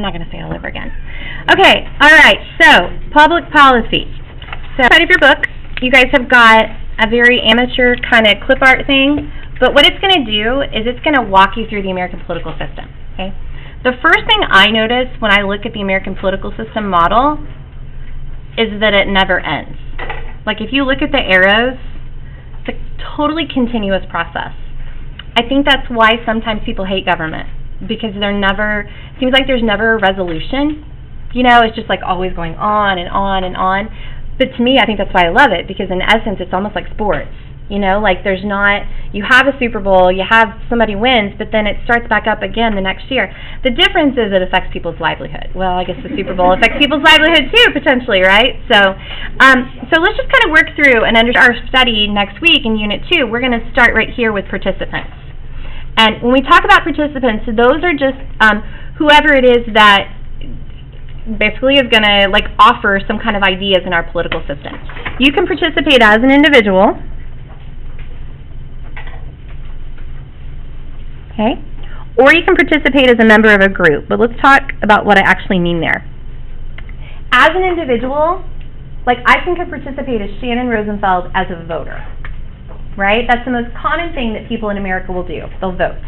I'm not going to say it all over again. Okay, all right, so public policy. So inside of your book, you guys have got a very amateur kind of clip art thing, but what it's going to do is it's going to walk you through the American political system, okay? The first thing I notice when I look at the American political system model is that it never ends. Like if you look at the arrows, it's a totally continuous process. I think that's why sometimes people hate government, because seems like there's never a resolution. You know, it's just like always going on and on and on. But to me, I think that's why I love it, because in essence, it's almost like sports. You know, like you have a Super Bowl, you have somebody wins, but then it starts back up again the next year. The difference is it affects people's livelihood. Well, I guess the Super Bowl affects people's livelihood too, potentially, right? So let's just kind of work through and under our study next week in Unit 2. We're going to start right here with participants. And when we talk about participants, those are just whoever it is that basically is going to like offer some kind of ideas in our political system. You can participate as an individual. Okay? Or you can participate as a member of a group. But let's talk about what I actually mean there. As an individual, like I can participate as Shannon Rosenfeld as a voter. Right? That's the most common thing that people in America will do. They'll vote.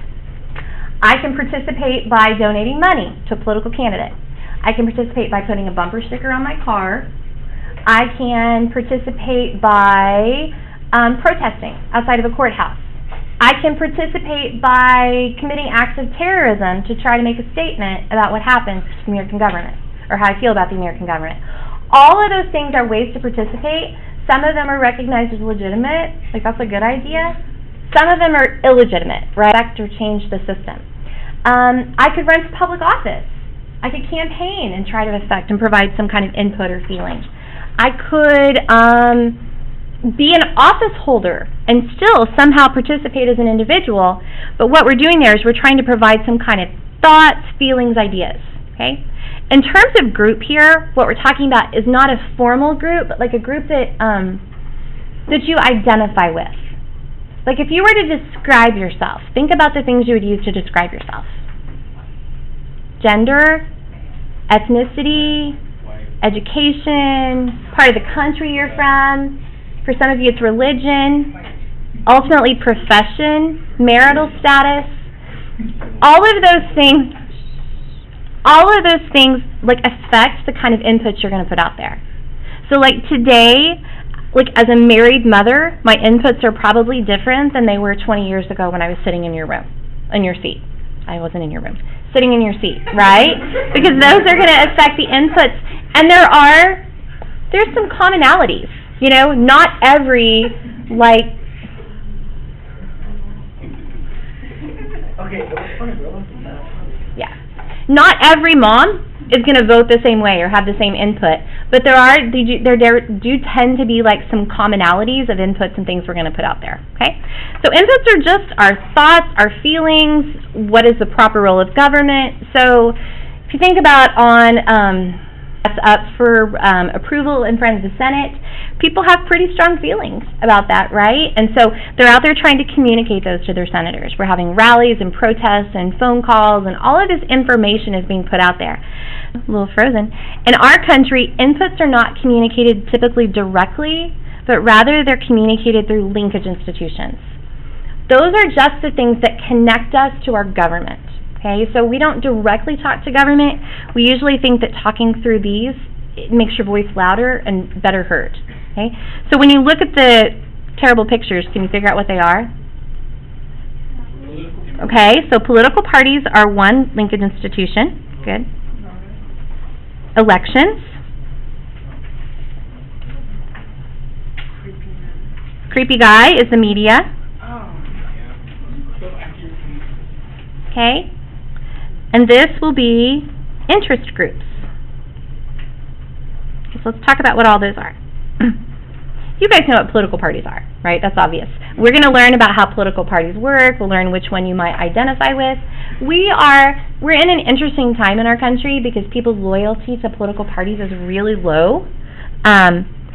I can participate by donating money to a political candidate. I can participate by putting a bumper sticker on my car. I can participate by protesting outside of a courthouse. I can participate by committing acts of terrorism to try to make a statement about what happens to the American government, or how I feel about the American government. All of those things are ways to participate. Some of them are recognized as legitimate, like that's a good idea. Some of them are illegitimate, right? Affect or change the system. I could run for public office. I could campaign and try to affect and provide some kind of input or feeling. I could be an office holder and still somehow participate as an individual, but what we're doing there is we're trying to provide some kind of thoughts, feelings, ideas, okay? In terms of group here, what we're talking about is not a formal group, but like a group that you identify with. Like if you were to describe yourself, think about the things you would use to describe yourself. Gender, ethnicity, education, part of the country you're from. For some of you it's religion, ultimately profession, marital status. All of those things like affect the kind of inputs you're going to put out there. So like today, like as a married mother, my inputs are probably different than they were 20 years ago when I was sitting in your room, in your seat. I wasn't in your room. Sitting in your seat, right? Because those are going to affect the inputs. And there's some commonalities. You know, not every, like... Okay, so what's funny, bro? Yeah. Not every mom is going to vote the same way or have the same input, but there do tend to be like some commonalities of inputs and things we're going to put out there, okay? So inputs are just our thoughts, our feelings, what is the proper role of government. So if you think about that's up for approval in front of the Senate, people have pretty strong feelings about that, right? And so they're out there trying to communicate those to their senators. We're having rallies and protests and phone calls, and all of this information is being put out there. A little frozen. In our country, inputs are not communicated typically directly, but rather they're communicated through linkage institutions. Those are just the things that connect us to our government. Okay, so we don't directly talk to government. We usually think that talking through these, it makes your voice louder and better heard. Okay, so when you look at the terrible pictures, can you figure out what they are? Okay, so political parties are one linkage institution. Good. Elections. Creepy guy is the media. Okay. And this will be interest groups. So let's talk about what all those are. You guys know what political parties are, right? That's obvious. We're going to learn about how political parties work. We'll learn which one you might identify with. We're in an interesting time in our country because people's loyalty to political parties is really low.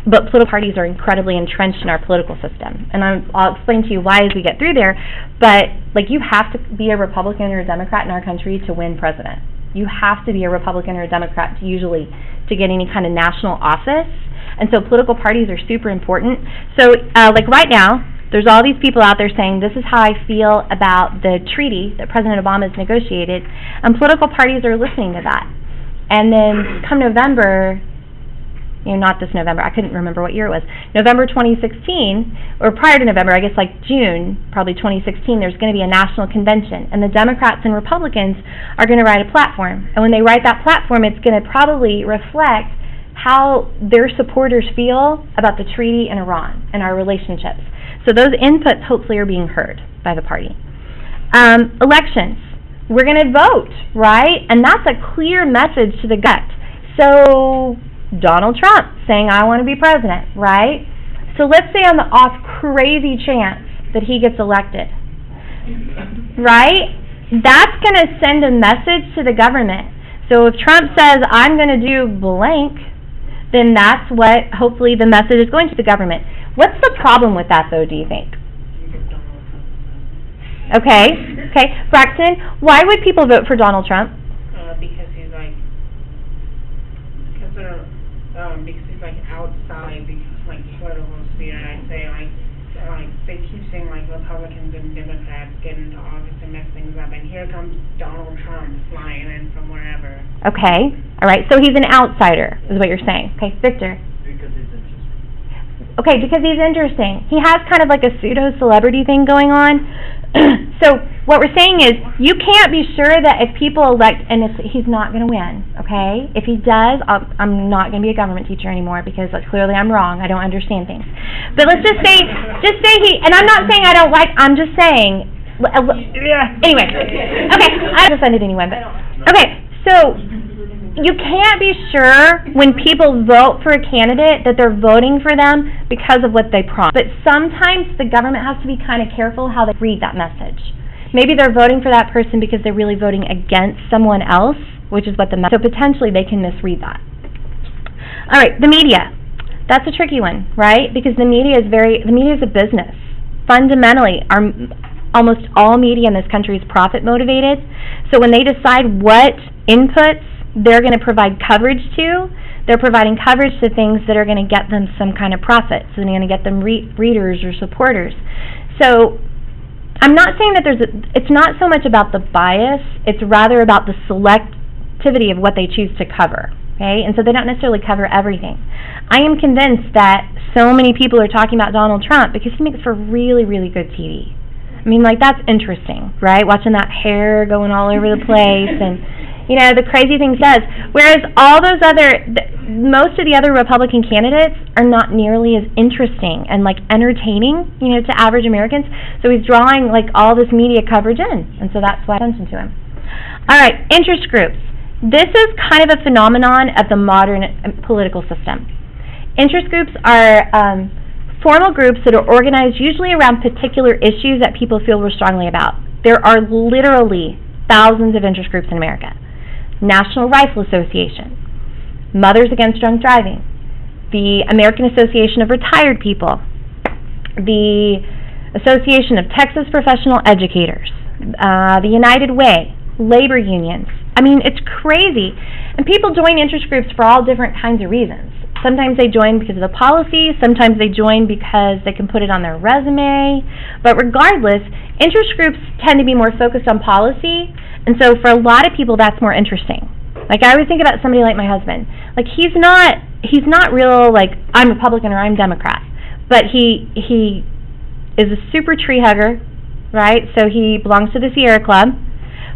But political parties are incredibly entrenched in our political system. And I'll explain to you why as we get through there. But like, you have to be a Republican or a Democrat in our country to win president. You have to be a Republican or a Democrat to get any kind of national office. And so political parties are super important. So, like right now, there's all these people out there saying, this is how I feel about the treaty that President Obama has negotiated, and political parties are listening to that. And then come November, not this November, I couldn't remember what year it was, November 2016, or prior to November, I guess like June, probably 2016, there's going to be a national convention, and the Democrats and Republicans are going to write a platform. And when they write that platform, it's going to probably reflect how their supporters feel about the treaty in Iran and our relationships. So those inputs hopefully are being heard by the party. Elections. We're going to vote, right? And that's a clear message to the gut. So Donald Trump saying, I want to be president, right? So let's say on the off crazy chance that he gets elected, right? That's going to send a message to the government. So if Trump says, I'm going to do blank, then that's what, hopefully, the message is going to the government. What's the problem with that, though, do you think? Okay. Braxton, why would people vote for Donald Trump? Because he's like outside the political sphere, and I'd say like they keep saying like Republicans and Democrats get into office and mess things up, and here comes Donald Trump flying in from wherever. Okay, all right, so he's an outsider, is what you're saying. Okay, Victor. Because he's interesting. Okay, because he's interesting. He has kind of like a pseudo-celebrity thing going on. So what we're saying is you can't be sure that if people elect, and he's not going to win, okay? If he does, I'm not going to be a government teacher anymore because clearly I'm wrong. I don't understand things. But let's just say he, and I'm not saying I don't like, I'm just saying, anyway. Okay, I just send it anyway, but, okay, so you can't be sure when people vote for a candidate that they're voting for them because of what they promise. But sometimes the government has to be kind of careful how they read that message. Maybe they're voting for that person because they're really voting against someone else, which is what so potentially they can misread that. All right, the media. That's a tricky one, right? Because the media is a business. Fundamentally, almost all media in this country is profit motivated. So when they decide what inputs they're going to provide coverage to, they're providing coverage to things that are going to get them some kind of profit. So they're going to get them readers or supporters. So I'm not saying that it's not so much about the bias, it's rather about the selectivity of what they choose to cover. Okay? And so they don't necessarily cover everything. I am convinced that so many people are talking about Donald Trump because he makes for really, really good TV. I mean, that's interesting, right? Watching that hair going all over the place and the crazy thing says, whereas most of the other Republican candidates are not nearly as interesting and entertaining, to average Americans. So he's drawing all this media coverage in, and so that's why I attention to him. All right, interest groups. This is kind of a phenomenon of the modern political system. Interest groups are formal groups that are organized usually around particular issues that people feel real strongly about. There are literally thousands of interest groups in America. National Rifle Association, Mothers Against Drunk Driving, the American Association of Retired People, the Association of Texas Professional Educators, the United Way, labor unions. I mean, it's crazy. And people join interest groups for all different kinds of reasons. Sometimes they join because of the policy, sometimes they join because they can put it on their resume, but regardless, interest groups tend to be more focused on policy, and so for a lot of people that's more interesting. I always think about somebody like my husband. He's not real I'm Republican or I'm Democrat, but he is a super tree hugger, right? So he belongs to the Sierra Club,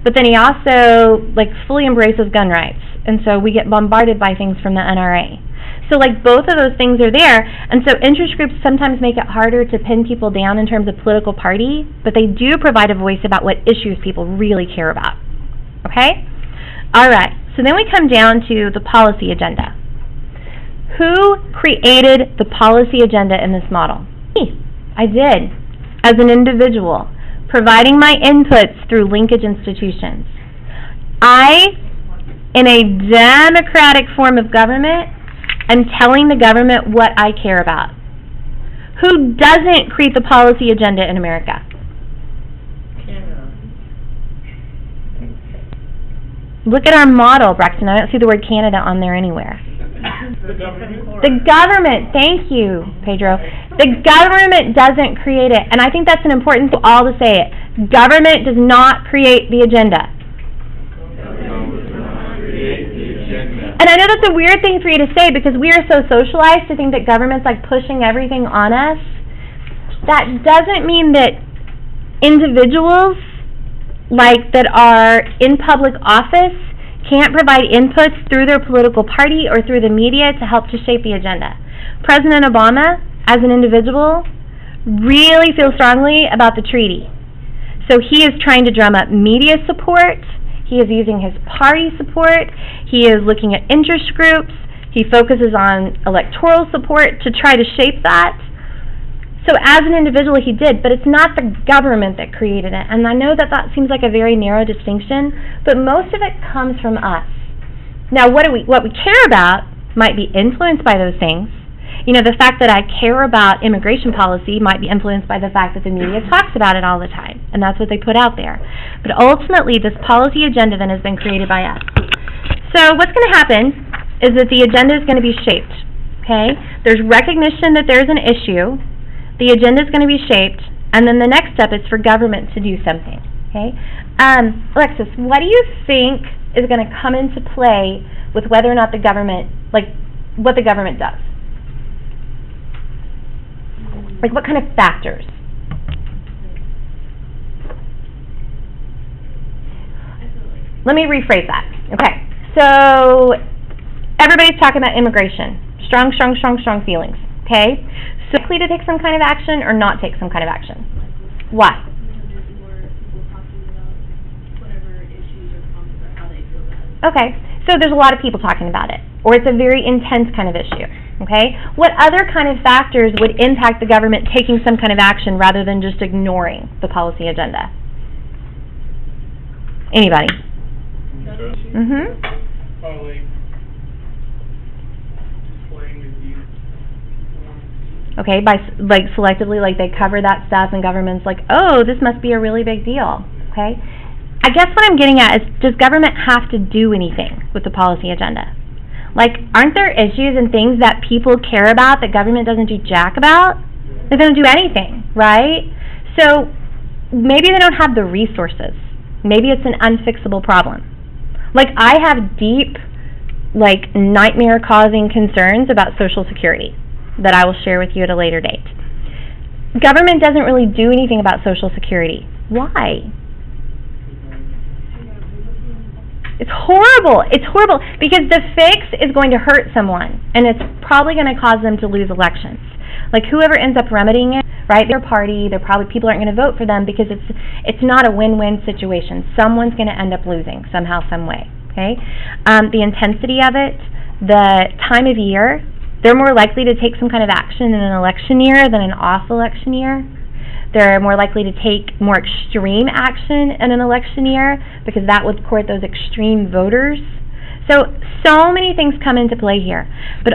but then he also fully embraces gun rights, and so we get bombarded by things from the NRA. So both of those things are there, and so interest groups sometimes make it harder to pin people down in terms of political party, but they do provide a voice about what issues people really care about. Okay? All right, so then we come down to the policy agenda. Who created the policy agenda in this model? Me. I did, as an individual, providing my inputs through linkage institutions. I, in a democratic form of government, I'm telling the government what I care about. Who doesn't create the policy agenda in America? Canada. Look at our model, Braxton. I don't see the word Canada on there anywhere. The government. The government, thank you, Pedro. The government doesn't create it, and I think that's an important thing all to say it. Government does not create the agenda. And I know that's a weird thing for you to say because we are so socialized to think that government's like pushing everything on us. That doesn't mean that individuals like that are in public office can't provide inputs through their political party or through the media to help to shape the agenda. President Obama, as an individual, really feels strongly about the treaty. So he is trying to drum up media support. He is using his party support. He is looking at interest groups. He focuses on electoral support to try to shape that. So as an individual he did, but it's not the government that created it. And I know that that seems like a very narrow distinction, but most of it comes from us. Now what we care about might be influenced by those things. You know, the fact that I care about immigration policy might be influenced by the fact that the media talks about it all the time, and that's what they put out there. But ultimately, this policy agenda then has been created by us. So what's going to happen is that the agenda is going to be shaped, okay? There's recognition that there's an issue. The agenda is going to be shaped, and then the next step is for government to do something, okay? Alexis, what do you think is going to come into play with whether or not the government, like, what the government does? Like, what kind of factors? Let me rephrase that. Okay, so everybody's talking about immigration. Strong feelings, okay? So likely to take some kind of action or not take some kind of action? Why? There's more people talking about whatever issues or problems or how they feel about it. Okay, so there's a lot of people talking about it, or it's a very intense kind of issue, okay? What other kind of factors would impact the government taking some kind of action rather than just ignoring the policy agenda? Anybody? Like displaying the views. Okay, by like selectively, like they cover that stuff and government's like, oh, this must be a really big deal, okay? I guess what I'm getting at is, does government have to do anything with the policy agenda? Like, aren't there issues and things that people care about that government doesn't do jack about? They don't do anything, right? So, maybe they don't have the resources. Maybe it's an unfixable problem. Like, I have deep, like, nightmare-causing concerns about Social Security that I will share with you at a later date. Government doesn't really do anything about Social Security. Why? It's horrible. It's horrible because the fix is going to hurt someone, and it's probably going to cause them to lose elections. Like, whoever ends up remedying it, right, their party, people aren't going to vote for them because it's not a win-win situation. Someone's going to end up losing somehow, some way, okay? The intensity of it, the time of year, they're more likely to take some kind of action in an election year than an off-election year. They're more likely to take more extreme action in an election year because that would court those extreme voters. So many things come into play here. But